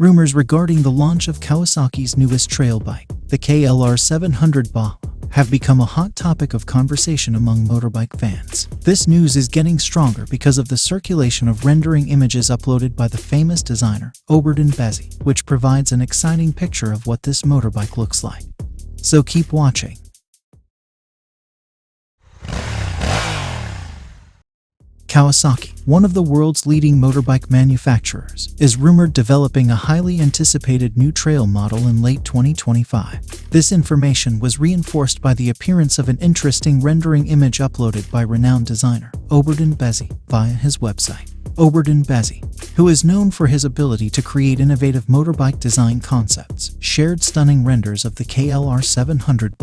Rumors regarding the launch of Kawasaki's newest trail bike, the KLR 700 have become a hot topic of conversation among motorbike fans. This news is getting stronger because of the circulation of rendering images uploaded by the famous designer, Oberdan Bezzi, which provides an exciting picture of what this motorbike looks like. So keep watching. Kawasaki, one of the world's leading motorbike manufacturers, is rumored developing a highly anticipated new trail model in late 2025. This information was reinforced by the appearance of an interesting rendering image uploaded by renowned designer Oberdan Bezzi via his website. Oberdan Bezzi, who is known for his ability to create innovative motorbike design concepts, shared stunning renders of the KLR 700.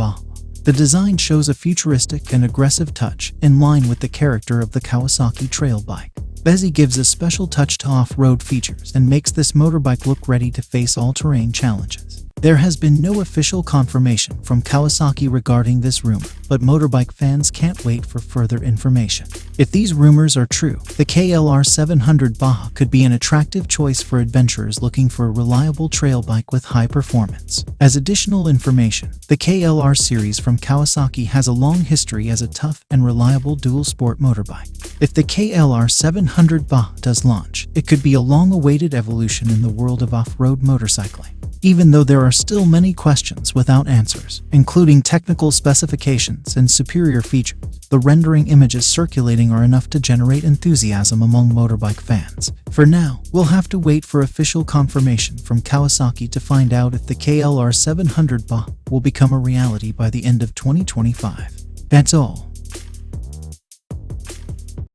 The design shows a futuristic and aggressive touch in line with the character of the Kawasaki trail bike. Bezzi gives a special touch to off-road features and makes this motorbike look ready to face all-terrain challenges. There has been no official confirmation from Kawasaki regarding this rumor, but motorbike fans can't wait for further information. If these rumors are true, the KLR 700 Baja could be an attractive choice for adventurers looking for a reliable trail bike with high performance. As additional information, the KLR series from Kawasaki has a long history as a tough and reliable dual-sport motorbike. If the KLR 700 Baja does launch, it could be a long-awaited evolution in the world of off-road motorcycling. Even though there are still many questions without answers, including technical specifications and superior features, the rendering images circulating are enough to generate enthusiasm among motorbike fans. For now, we'll have to wait for official confirmation from Kawasaki to find out if the KLR 700 will become a reality by the end of 2025. That's all.